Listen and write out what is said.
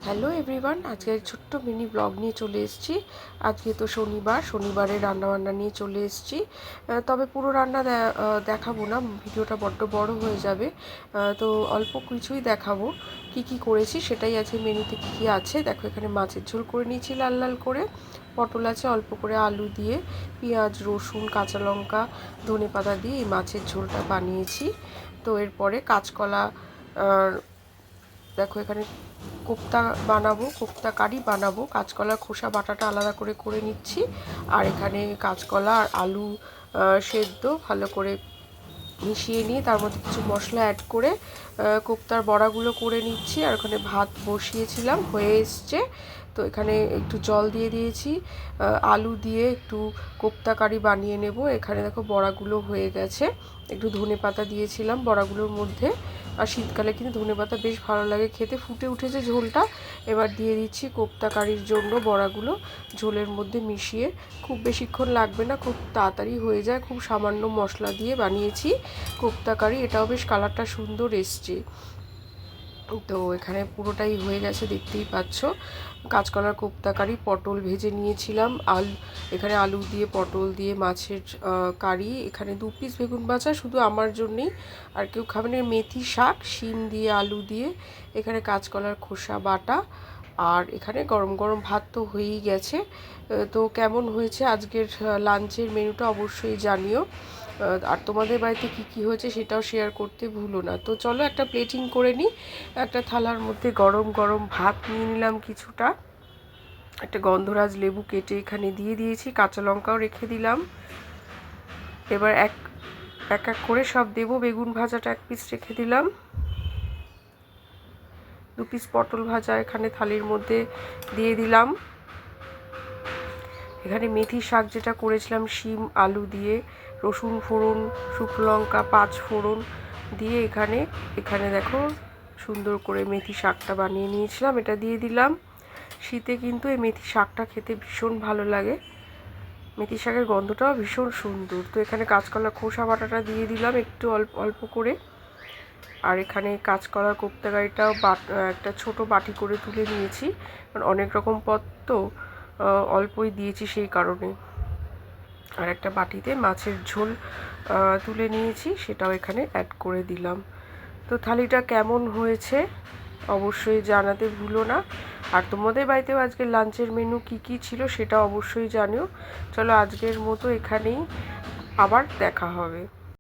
Hello everyone, আজকে ছোট্ট mini blog নিয়ে চলে এসেছি। আজকে তো শনিবারে রান্নাবান্না নিয়ে চলে এসেছি। তবে পুরো রান্না দেখাবো না, ভিডিওটা বড্ড বড় হয়ে যাবে। তো অল্প কিছুই দেখাবো কি কি করেছি, সেটাই আছে। মেনুতে কি কি আছে দেখো। এখানে মাছের ঝোল করে নিয়েছি লাল লাল করে, পটল আছে অল্প করে, আলু দিয়ে পেঁয়াজ রসুন কাঁচা লঙ্কা ধনেপাতা দিয়ে এই মাছের ঝোলটা বানিয়েছি। তো এরপরে কাঁচকলা, দেখো এখানে কোপ্তা বানাবো, কোপ্তা কারি বানাবো। কাঁচকলার খোসা বাটাটা আলাদা করে করে নিচ্ছি। আর এখানে কাঁচকলা আর আলু সেদ্ধ ভালো করে মিশিয়ে নিয়ে তার মধ্যে কিছু মশলা অ্যাড করে কোপ্তার বড়াগুলো করে নিচ্ছি। আর ওখানে ভাত বসিয়েছিলাম, হয়ে এসছে। তো এখানে একটু জল দিয়ে দিয়েছি, আলু দিয়ে একটু কোপ্তা কারি বানিয়ে নেব। এখানে দেখো বড়াগুলো হয়ে গেছে, একটু ধনেপাতা দিয়েছিলাম বড়াগুলোর মধ্যে। আর শীতকালে কিন্তু ধনেপাতা বেশ ভালো লাগে খেতে। ফুটে উঠেছে ঝোলটা, এবার দিয়ে দিচ্ছি কোপ্তা কারির জন্য বড়াগুলো ঝোলের মধ্যে মিশিয়ে। খুব বেশিক্ষণ লাগবে না, খুব তাড়াতাড়ি হয়ে যায়। খুব সামান্য মশলা দিয়ে বানিয়েছি কোপ্তা কারি, এটাও বেশ কালারটা সুন্দর এসছে। তো এখানে পুরোটাই হয়ে গেছে, দেখতেই পাচ্ছ। কাঁচকলার কোপ্তা কারি, পটল ভেজে নিয়েছিলাম, এখানে আলু দিয়ে পটল দিয়ে মাছের কারি, এখানে 2 পিস বেগুন ভাজা শুধু আমার জন্যেই, আর কেউ খাবে না। মেথি শাক, শিম দিয়ে আলু দিয়ে, এখানে কাঁচকলার খোসা বাটা। আর এখানে গরম গরম ভাত তো হয়েই গেছে। তো কেমন হয়েছে আজকের লাঞ্চের মেনুটা অবশ্যই জানিও। আর তোমাদের বাড়িতে কি কি হয়েছে সেটাও শেয়ার করতে ভুলো না। তো চলো একটা প্লেটিং করে নিই। একটা থালার মধ্যে গরম গরম ভাত নিয়ে নিলাম কিছুটা, একটা গন্ধরাজ লেবু কেটে এখানে দিয়ে দিয়েছি, কাঁচা লঙ্কাও রেখে দিলাম। এবার এক এক করে সব দেবো। বেগুন ভাজাটা 1 পিস রেখে দিলাম, 2 পিস পটল ভাজা এখানে থালির মধ্যে দিয়ে দিলাম। এখানে মেথি শাক যেটা করেছিলাম শিম আলু দিয়ে, রসুন ফোড়ন শুকনো লঙ্কা 5 ফোড়ন দিয়ে এখানে দেখো সুন্দর করে মেথি শাকটা বানিয়ে নিয়েছিলাম, এটা দিয়ে দিলাম। শীতে কিন্তু এই মেথি শাকটা খেতে ভীষণ ভালো লাগে, মেথি শাকের গন্ধটাও ভীষণ সুন্দর। তো এখানে কাঁচকলা খোসা বাটাটা দিয়ে দিলাম একটু অল্প অল্প করে। আর এখানে কাঁচকলার কোপ্তা কারিটাও একটা ছোট বাটি করে তুলে নিয়েছি, কারণ অনেক রকম পদ তো অল্পই দিয়েছি সেই কারণে। আর একটা বাটিতে মাছের ঝোল তুলে নিয়েছি, সেটাও এখানে অ্যাড করে দিলাম। তো থালিটা কেমন হয়েছে অবশ্যই জানাতে ভুলো না। আর তোমাদের বাড়িতেও আজকের লাঞ্চের মেনু কি কি ছিল সেটা অবশ্যই জানিও। চলো আজকের মতো এখানেই, আবার দেখা হবে।